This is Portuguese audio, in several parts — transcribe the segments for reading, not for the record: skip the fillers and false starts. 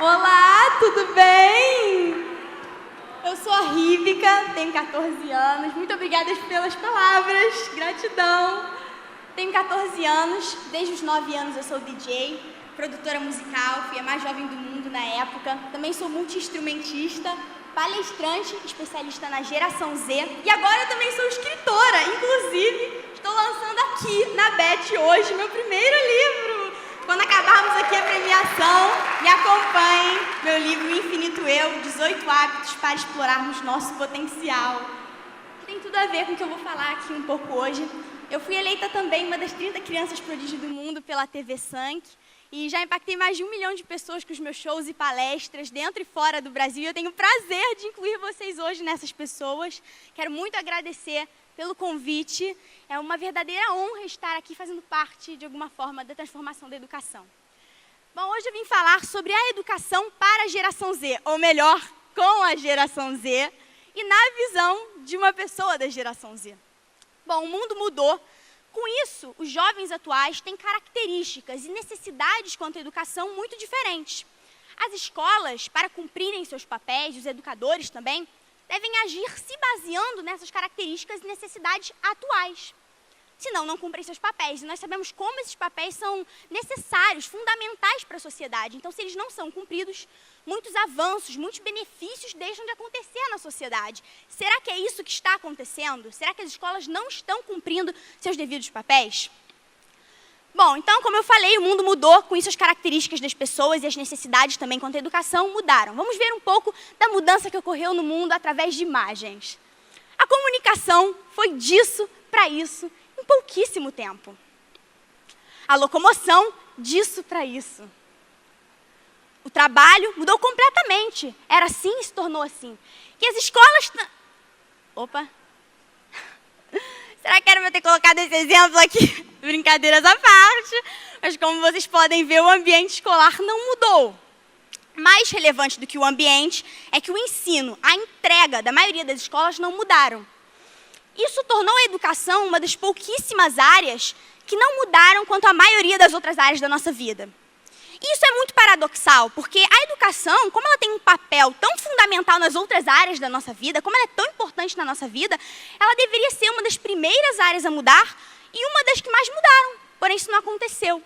Olá, tudo bem? Eu sou a Ríbica, tenho 14 anos. Muito obrigada pelas palavras, gratidão. Tenho 14 anos, desde os 9 anos eu sou DJ, produtora musical, fui a mais jovem do mundo na época. Também sou multi-instrumentista, palestrante, especialista na geração Z. E agora eu também sou escritora, inclusive estou lançando aqui na BET hoje meu primeiro livro. Quando acabarmos aqui a premiação, me acompanhem, meu livro Infinito Eu, 18 hábitos para explorarmos nosso potencial. Tem tudo a ver com o que eu vou falar aqui um pouco hoje. Eu fui eleita também uma das 30 crianças prodígio do mundo pela TV Sank e já impactei mais de 1 milhão de pessoas com os meus shows e palestras dentro e fora do Brasil. Eu tenho o prazer de incluir vocês hoje nessas pessoas. Quero muito agradecer pelo convite. É uma verdadeira honra estar aqui fazendo parte, de alguma forma, da transformação da educação. Bom, hoje eu vim falar sobre a educação para a geração Z, ou melhor, com a geração Z, e na visão de uma pessoa da geração Z. Bom, o mundo mudou. Com isso, os jovens atuais têm características e necessidades quanto à educação muito diferentes. As escolas, para cumprirem seus papéis, os educadores também, devem agir se baseando nessas características e necessidades atuais. Senão, não cumprem seus papéis. E nós sabemos como esses papéis são necessários, fundamentais para a sociedade. Então, se eles não são cumpridos, muitos avanços, muitos benefícios deixam de acontecer na sociedade. Será que é isso que está acontecendo? Será que as escolas não estão cumprindo seus devidos papéis? Bom, então, como eu falei, o mundo mudou, com isso as características das pessoas e as necessidades também quanto à educação mudaram. Vamos ver um pouco da mudança que ocorreu no mundo através de imagens. A comunicação foi disso para isso em pouquíssimo tempo. A locomoção, disso para isso. O trabalho mudou completamente. Era assim e se tornou assim. E as escolas... Opa! Será que era eu ter colocado esse exemplo aqui? Brincadeiras à parte. Mas como vocês podem ver, o ambiente escolar não mudou. Mais relevante do que o ambiente é que o ensino, a entrega da maioria das escolas não mudaram. Isso tornou a educação uma das pouquíssimas áreas que não mudaram quanto à maioria das outras áreas da nossa vida. E isso é muito paradoxal, porque a educação, como ela tem um papel tão fundamental nas outras áreas da nossa vida, como ela é tão importante na nossa vida, ela deveria ser uma das primeiras áreas a mudar e uma das que mais mudaram, porém isso não aconteceu.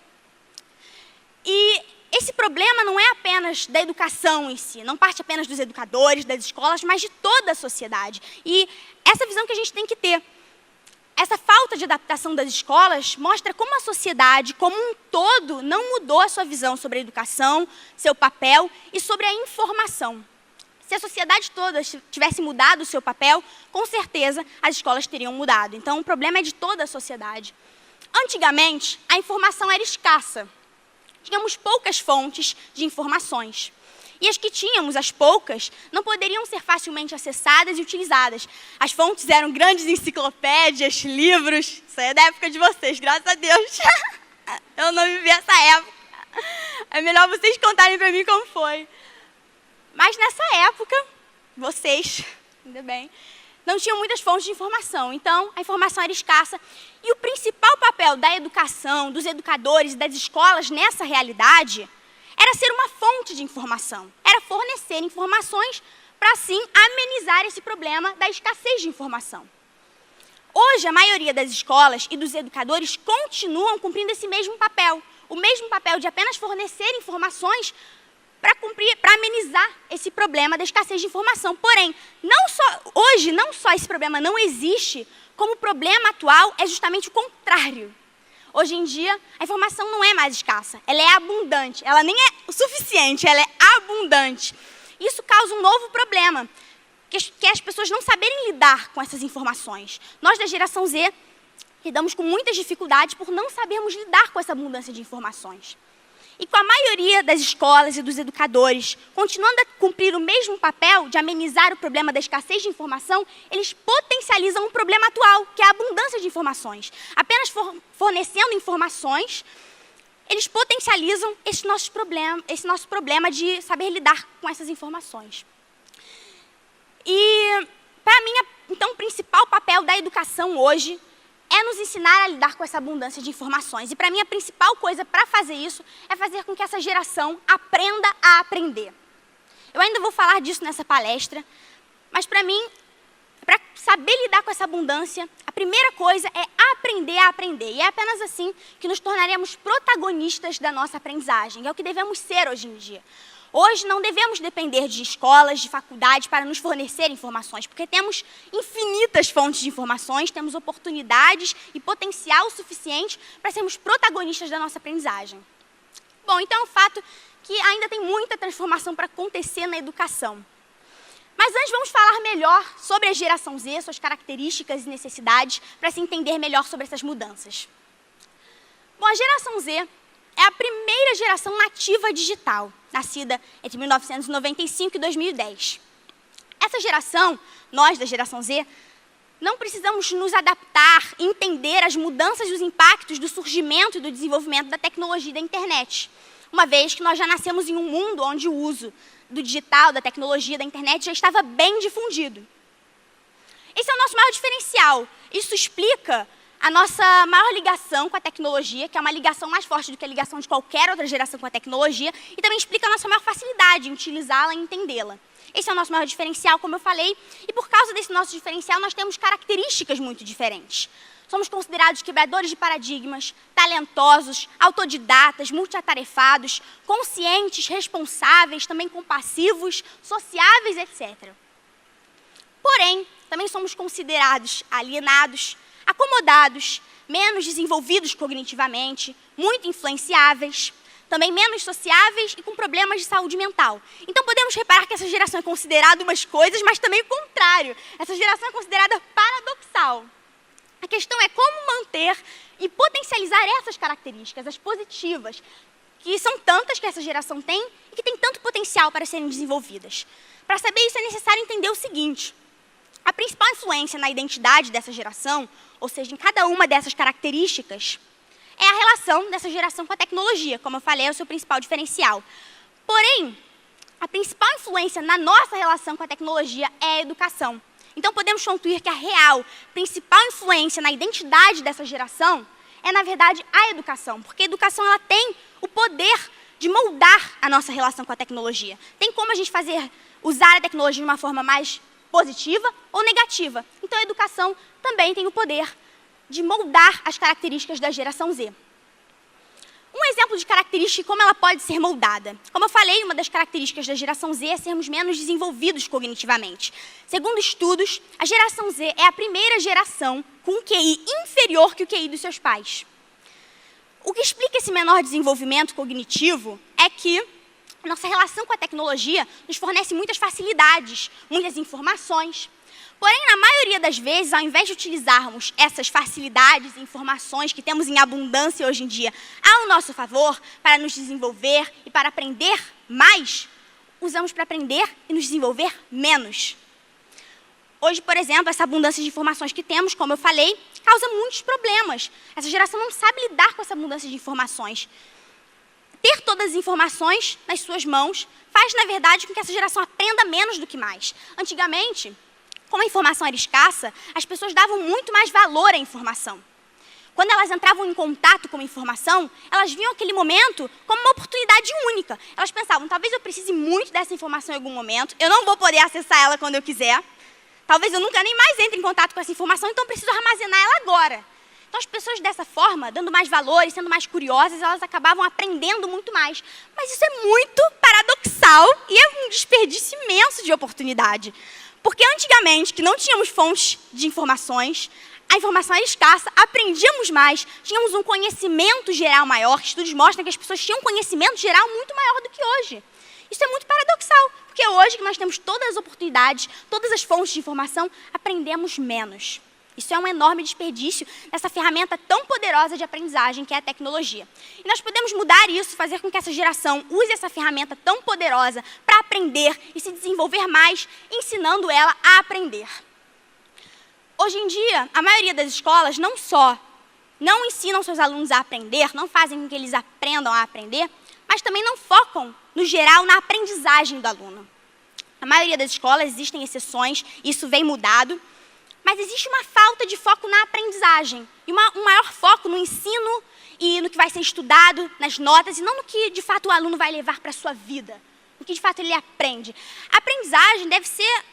E esse problema não é apenas da educação em si, não parte apenas dos educadores, das escolas, mas de toda a sociedade. E essa visão que a gente tem que ter. Essa falta de adaptação das escolas mostra como a sociedade, como um todo, não mudou a sua visão sobre a educação, seu papel e sobre a informação. Se a sociedade toda tivesse mudado o seu papel, com certeza as escolas teriam mudado. Então, o problema é de toda a sociedade. Antigamente, a informação era escassa. Tínhamos poucas fontes de informações. E as que tínhamos, as poucas, não poderiam ser facilmente acessadas e utilizadas. As fontes eram grandes enciclopédias, livros. Isso aí é da época de vocês, graças a Deus. Eu não vivi essa época. É melhor vocês contarem para mim como foi. Mas nessa época, vocês, ainda bem, não tinham muitas fontes de informação. Então, a informação era escassa. E o principal papel da educação, dos educadores e das escolas nessa realidade era ser uma fonte de informação, era fornecer informações para, assim, amenizar esse problema da escassez de informação. Hoje, a maioria das escolas e dos educadores continuam cumprindo esse mesmo papel, o mesmo papel de apenas fornecer informações para amenizar esse problema da escassez de informação. Porém, hoje, não só esse problema não existe, como o problema atual é justamente o contrário. Hoje em dia, a informação não é mais escassa, ela é abundante. Ela nem é o suficiente, ela é abundante. Isso causa um novo problema, que é as pessoas não saberem lidar com essas informações. Nós, da geração Z, lidamos com muitas dificuldades por não sabermos lidar com essa abundância de informações. E com a maioria das escolas e dos educadores continuando a cumprir o mesmo papel de amenizar o problema da escassez de informação, eles potencializam um problema atual, que é a abundância de informações. Apenas fornecendo informações, eles potencializam esse nosso problema de saber lidar com essas informações. E, para mim, então, o principal papel da educação hoje é nos ensinar a lidar com essa abundância de informações. E para mim a principal coisa para fazer isso é fazer com que essa geração aprenda a aprender. Eu ainda vou falar disso nessa palestra, mas para mim, para saber lidar com essa abundância, a primeira coisa é aprender a aprender. E é apenas assim que nos tornaremos protagonistas da nossa aprendizagem. É o que devemos ser hoje em dia. Hoje não devemos depender de escolas, de faculdades para nos fornecer informações, porque temos infinitas fontes de informações, temos oportunidades e potencial suficiente para sermos protagonistas da nossa aprendizagem. Bom, então é um fato que ainda tem muita transformação para acontecer na educação. Mas antes vamos falar melhor sobre a geração Z, suas características e necessidades, para se entender melhor sobre essas mudanças. Bom, a geração Z é a primeira geração nativa digital, nascida entre 1995 e 2010. Essa geração, nós da geração Z, não precisamos nos adaptar e entender as mudanças e os impactos do surgimento e do desenvolvimento da tecnologia e da internet, uma vez que nós já nascemos em um mundo onde o uso do digital, da tecnologia, da internet já estava bem difundido. Esse é o nosso maior diferencial. Isso explica a nossa maior ligação com a tecnologia, que é uma ligação mais forte do que a ligação de qualquer outra geração com a tecnologia, e também explica a nossa maior facilidade em utilizá-la e entendê-la. Esse é o nosso maior diferencial, como eu falei, e por causa desse nosso diferencial, nós temos características muito diferentes. Somos considerados quebradores de paradigmas, talentosos, autodidatas, multiatarefados, conscientes, responsáveis, também compassivos, sociáveis, etc. Porém, também somos considerados alienados, acomodados, menos desenvolvidos cognitivamente, muito influenciáveis, também menos sociáveis e com problemas de saúde mental. Então podemos reparar que essa geração é considerada umas coisas, mas também o contrário. Essa geração é considerada paradoxal. A questão é como manter e potencializar essas características, as positivas, que são tantas que essa geração tem e que tem tanto potencial para serem desenvolvidas. Para saber isso é necessário entender o seguinte: a principal influência na identidade dessa geração, ou seja, em cada uma dessas características, é a relação dessa geração com a tecnologia. Como eu falei, é o seu principal diferencial. Porém, a principal influência na nossa relação com a tecnologia é a educação. Então, podemos concluir que a real, principal influência na identidade dessa geração é, na verdade, a educação. Porque a educação ela tem o poder de moldar a nossa relação com a tecnologia. Tem como a gente usar a tecnologia de uma forma mais positiva ou negativa. Então, a educação também tem o poder de moldar as características da geração Z. Um exemplo de característica e como ela pode ser moldada. Como eu falei, uma das características da geração Z é sermos menos desenvolvidos cognitivamente. Segundo estudos, a geração Z é a primeira geração com um QI inferior que o QI dos seus pais. O que explica esse menor desenvolvimento cognitivo é que nossa relação com a tecnologia nos fornece muitas facilidades, muitas informações. Porém, na maioria das vezes, ao invés de utilizarmos essas facilidades e informações que temos em abundância hoje em dia ao nosso favor, para nos desenvolver e para aprender mais, usamos para aprender e nos desenvolver menos. Hoje, por exemplo, essa abundância de informações que temos, como eu falei, causa muitos problemas. Essa geração não sabe lidar com essa abundância de informações. Ter todas as informações nas suas mãos faz, na verdade, com que essa geração aprenda menos do que mais. Antigamente, como a informação era escassa, as pessoas davam muito mais valor à informação. Quando elas entravam em contato com a informação, elas viam aquele momento como uma oportunidade única. Elas pensavam, talvez eu precise muito dessa informação em algum momento, eu não vou poder acessar ela quando eu quiser, talvez eu nunca nem mais entre em contato com essa informação, então eu preciso armazenar ela agora. Então as pessoas dessa forma, dando mais valor e sendo mais curiosas, elas acabavam aprendendo muito mais. Mas isso é muito paradoxal e é um desperdício imenso de oportunidade. Porque antigamente, que não tínhamos fontes de informações, a informação era escassa, aprendíamos mais, tínhamos um conhecimento geral maior. Estudos mostram que as pessoas tinham um conhecimento geral muito maior do que hoje. Isso é muito paradoxal, porque hoje que nós temos todas as oportunidades, todas as fontes de informação, aprendemos menos. Isso é um enorme desperdício dessa ferramenta tão poderosa de aprendizagem que é a tecnologia. E nós podemos mudar isso, fazer com que essa geração use essa ferramenta tão poderosa para aprender e se desenvolver mais, ensinando ela a aprender. Hoje em dia, a maioria das escolas não só não ensinam seus alunos a aprender, não fazem com que eles aprendam a aprender, mas também não focam, no geral, na aprendizagem do aluno. A maioria das escolas, existem exceções, isso vem mudado. mas existe uma falta de foco na aprendizagem e um maior foco no ensino e no que vai ser estudado, nas notas, e não no que, de fato, o aluno vai levar para a sua vida, no que, de fato, ele aprende. A aprendizagem deve ser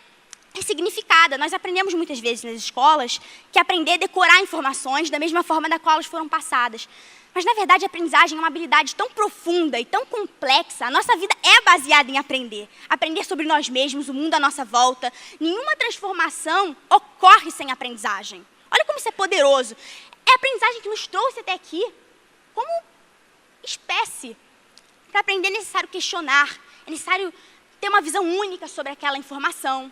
ressignificada. Nós aprendemos muitas vezes nas escolas que aprender é decorar informações da mesma forma da qual elas foram passadas. Mas, na verdade, a aprendizagem é uma habilidade tão profunda e tão complexa. A nossa vida é baseada em aprender. Aprender sobre nós mesmos, o mundo à nossa volta. Nenhuma transformação ocorre sem aprendizagem. Olha como isso é poderoso. É a aprendizagem que nos trouxe até aqui. Como espécie. Para aprender é necessário questionar. É necessário ter uma visão única sobre aquela informação.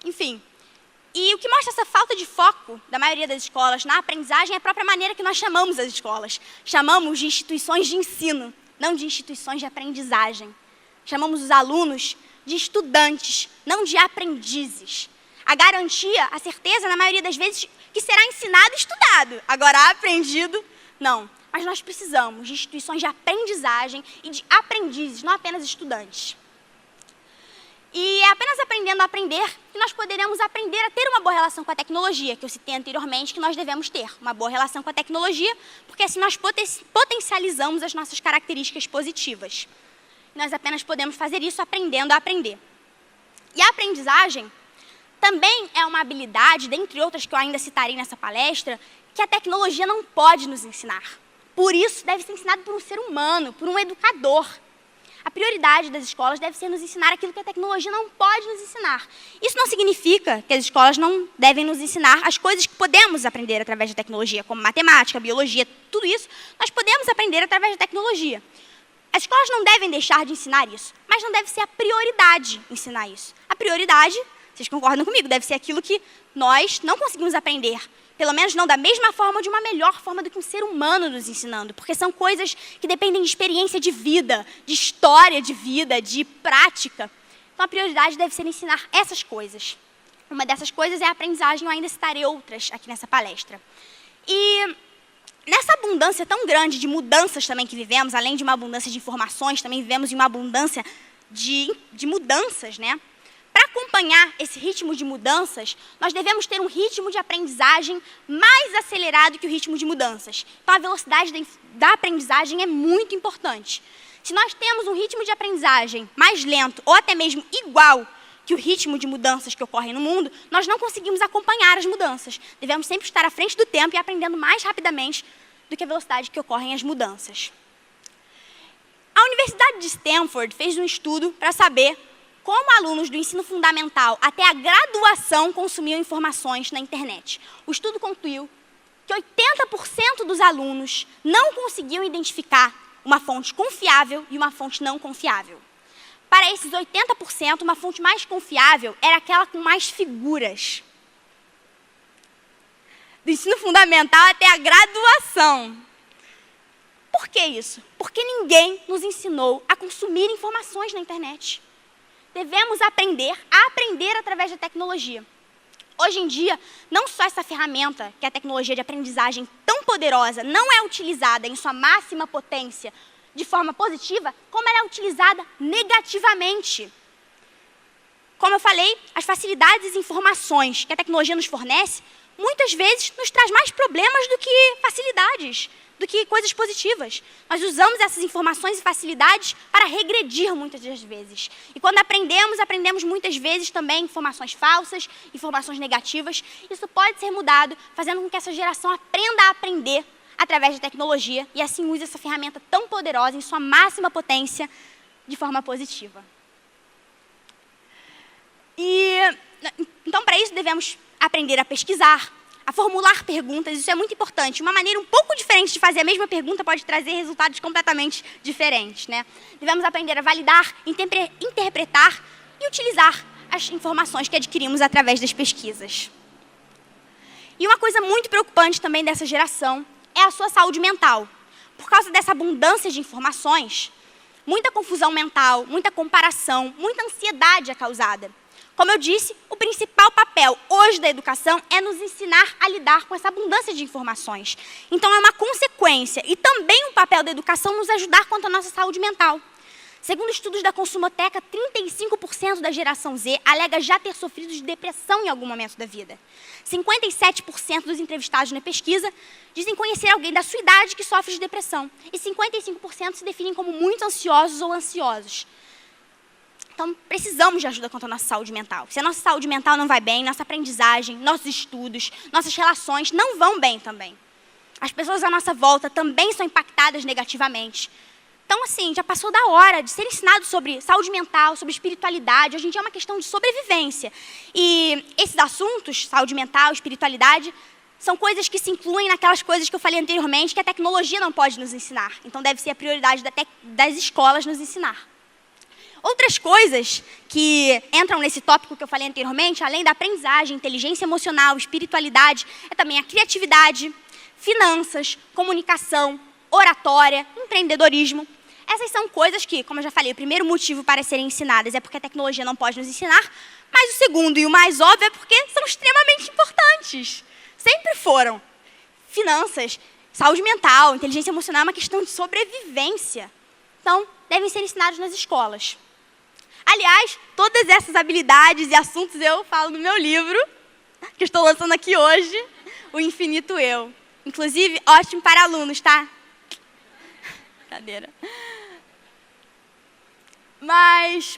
Enfim. E o que mostra essa falta de foco da maioria das escolas na aprendizagem é a própria maneira que nós chamamos as escolas. Chamamos de instituições de ensino, não de instituições de aprendizagem. Chamamos os alunos de estudantes, não de aprendizes. A garantia, a certeza, na maioria das vezes, que será ensinado e estudado. Agora, aprendido, não. Mas nós precisamos de instituições de aprendizagem e de aprendizes, não apenas estudantes. E é apenas aprendendo a aprender que nós poderemos aprender a ter uma boa relação com a tecnologia, que eu citei anteriormente que nós devemos ter uma boa relação com a tecnologia, porque assim nós potencializamos as nossas características positivas. Nós apenas podemos fazer isso aprendendo a aprender. E a aprendizagem também é uma habilidade, dentre outras que eu ainda citarei nessa palestra, que a tecnologia não pode nos ensinar. Por isso, deve ser ensinado por um ser humano, por um educador. A prioridade das escolas deve ser nos ensinar aquilo que a tecnologia não pode nos ensinar. Isso não significa que as escolas não devem nos ensinar as coisas que podemos aprender através da tecnologia, como matemática, biologia, tudo isso, nós podemos aprender através da tecnologia. As escolas não devem deixar de ensinar isso, mas não deve ser a prioridade ensinar isso. A prioridade, vocês concordam comigo, deve ser aquilo que nós não conseguimos aprender. Pelo menos não da mesma forma ou de uma melhor forma do que um ser humano nos ensinando. Porque são coisas que dependem de experiência de vida, de história de vida, de prática. Então a prioridade deve ser ensinar essas coisas. Uma dessas coisas é a aprendizagem, eu ainda citarei outras aqui nessa palestra. E nessa abundância tão grande de mudanças também que vivemos, além de uma abundância de informações, também vivemos em uma abundância de mudanças, né? Para acompanhar esse ritmo de mudanças, nós devemos ter um ritmo de aprendizagem mais acelerado que o ritmo de mudanças. Então, a velocidade da aprendizagem é muito importante. Se nós temos um ritmo de aprendizagem mais lento ou até mesmo igual que o ritmo de mudanças que ocorrem no mundo, nós não conseguimos acompanhar as mudanças. Devemos sempre estar à frente do tempo e aprendendo mais rapidamente do que a velocidade que ocorrem as mudanças. A Universidade de Stanford fez um estudo para saber como alunos do ensino fundamental até a graduação consumiam informações na internet. O estudo concluiu que 80% dos alunos não conseguiam identificar uma fonte confiável e uma fonte não confiável. Para esses 80%, uma fonte mais confiável era aquela com mais figuras. Do ensino fundamental até a graduação. Por que isso? Porque ninguém nos ensinou a consumir informações na internet. Devemos aprender a aprender através da tecnologia. Hoje em dia, não só essa ferramenta, que é a tecnologia de aprendizagem tão poderosa, não é utilizada em sua máxima potência de forma positiva, como ela é utilizada negativamente. Como eu falei, as facilidades e informações que a tecnologia nos fornece, muitas vezes nos traz mais problemas do que facilidades, do que coisas positivas. Nós usamos essas informações e facilidades para regredir muitas das vezes. E quando aprendemos muitas vezes também informações falsas, informações negativas. Isso pode ser mudado, fazendo com que essa geração aprenda a aprender através da tecnologia e assim use essa ferramenta tão poderosa em sua máxima potência de forma positiva. Então, para isso, devemos aprender a pesquisar, a formular perguntas, isso é muito importante. Uma maneira um pouco diferente de fazer a mesma pergunta pode trazer resultados completamente diferentes, né? Devemos aprender a validar, interpretar e utilizar as informações que adquirimos através das pesquisas. E uma coisa muito preocupante também dessa geração é a sua saúde mental. Por causa dessa abundância de informações, muita confusão mental, muita comparação, muita ansiedade é causada. Como eu disse, o principal papel hoje da educação é nos ensinar a lidar com essa abundância de informações. Então, é uma consequência e também um papel da educação nos ajudar quanto à nossa saúde mental. Segundo estudos da Consumoteca, 35% da geração Z alega já ter sofrido de depressão em algum momento da vida. 57% dos entrevistados na pesquisa dizem conhecer alguém da sua idade que sofre de depressão. E 55% se definem como muito ansiosos ou ansiosos. Então, precisamos de ajuda quanto à nossa saúde mental. Se a nossa saúde mental não vai bem, nossa aprendizagem, nossos estudos, nossas relações não vão bem também. As pessoas à nossa volta também são impactadas negativamente. Então, assim, já passou da hora de ser ensinado sobre saúde mental, sobre espiritualidade. Hoje em dia é uma questão de sobrevivência. E esses assuntos, saúde mental, espiritualidade, são coisas que se incluem naquelas coisas que eu falei anteriormente, que a tecnologia não pode nos ensinar. Então, deve ser a prioridade das escolas nos ensinar. Outras coisas que entram nesse tópico que eu falei anteriormente, além da aprendizagem, inteligência emocional, espiritualidade, é também a criatividade, finanças, comunicação, oratória, empreendedorismo. Essas são coisas que, como eu já falei, o primeiro motivo para serem ensinadas é porque a tecnologia não pode nos ensinar, mas o segundo e o mais óbvio é porque são extremamente importantes. Sempre foram. Finanças, saúde mental, inteligência emocional é uma questão de sobrevivência. Então, devem ser ensinados nas escolas. Aliás, todas essas habilidades e assuntos eu falo no meu livro, que eu estou lançando aqui hoje, O Infinito Eu. Inclusive, ótimo para alunos, tá? Brincadeira. Mas,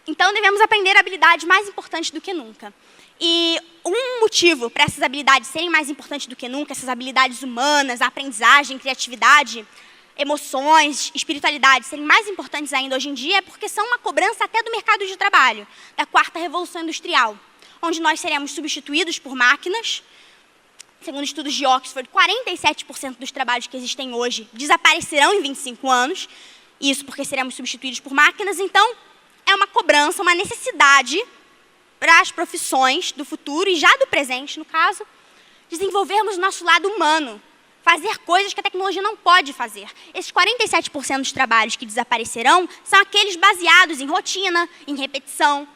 então devemos aprender habilidades mais importantes do que nunca. E um motivo para essas habilidades serem mais importantes do que nunca, essas habilidades humanas, aprendizagem, criatividade, emoções, espiritualidade serem mais importantes ainda hoje em dia é porque são uma cobrança até do mercado de trabalho, da quarta revolução industrial, onde nós seremos substituídos por máquinas. Segundo estudos de Oxford, 47% dos trabalhos que existem hoje desaparecerão em 25 anos, isso porque seremos substituídos por máquinas. Então, é uma cobrança, uma necessidade para as profissões do futuro e já do presente, no caso, desenvolvermos o nosso lado humano, fazer coisas que a tecnologia não pode fazer. Esses 47% dos trabalhos que desaparecerão são aqueles baseados em rotina, em repetição,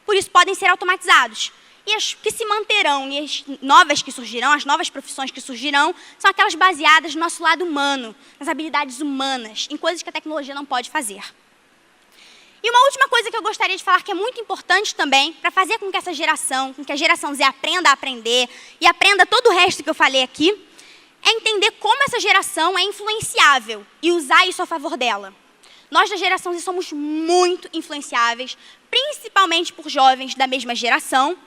por isso podem ser automatizados. E as que se manterão e as novas que surgirão, as novas profissões que surgirão, são aquelas baseadas no nosso lado humano, nas habilidades humanas, em coisas que a tecnologia não pode fazer. E uma última coisa que eu gostaria de falar que é muito importante também, para fazer com que essa geração, com que a geração Z aprenda a aprender e aprenda todo o resto que eu falei aqui, é entender como essa geração é influenciável e usar isso a favor dela. Nós da geração Z somos muito influenciáveis, principalmente por jovens da mesma geração,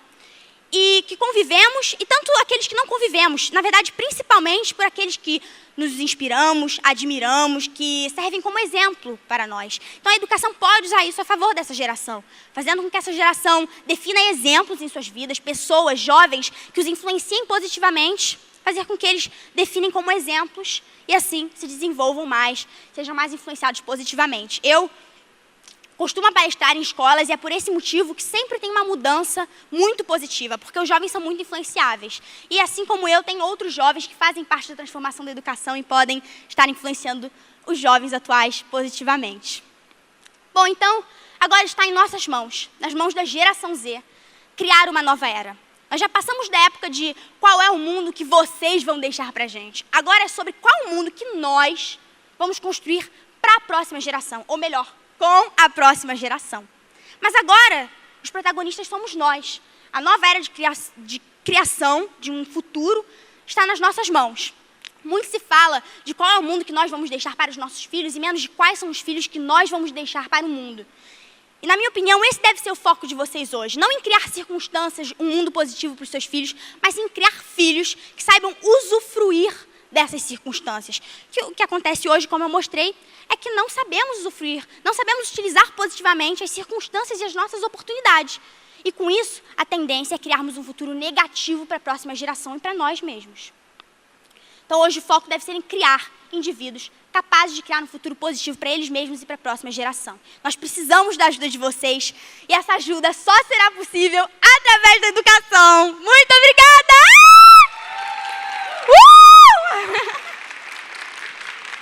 e que convivemos, e tanto aqueles que não convivemos, na verdade, principalmente por aqueles que nos inspiramos, admiramos, que servem como exemplo para nós. Então, a educação pode usar isso a favor dessa geração, fazendo com que essa geração defina exemplos em suas vidas, pessoas, jovens, que os influenciem positivamente, fazer com que eles definem como exemplos e, assim, se desenvolvam mais, sejam mais influenciados positivamente. Eu costumo palestrar em escolas e é por esse motivo que sempre tem uma mudança muito positiva, porque os jovens são muito influenciáveis. E assim como eu, tem outros jovens que fazem parte da transformação da educação e podem estar influenciando os jovens atuais positivamente. Bom, então, agora está em nossas mãos, nas mãos da geração Z, criar uma nova era. Nós já passamos da época de qual é o mundo que vocês vão deixar para a gente. Agora é sobre qual o mundo que nós vamos construir para a próxima geração, ou melhor, com a próxima geração. Mas agora, os protagonistas somos nós. A nova era de criação de um futuro está nas nossas mãos. Muito se fala de qual é o mundo que nós vamos deixar para os nossos filhos e menos de quais são os filhos que nós vamos deixar para o mundo. E, na minha opinião, esse deve ser o foco de vocês hoje. Não em criar circunstâncias, um mundo positivo para os seus filhos, mas em criar filhos que saibam usufruir dessas circunstâncias. O que acontece hoje, como eu mostrei, é que não sabemos usufruir, não sabemos utilizar positivamente as circunstâncias e as nossas oportunidades. E com isso, a tendência é criarmos um futuro negativo para a próxima geração e para nós mesmos. Então hoje o foco deve ser em criar indivíduos capazes de criar um futuro positivo para eles mesmos e para a próxima geração. Nós precisamos da ajuda de vocês e essa ajuda só será possível através da educação.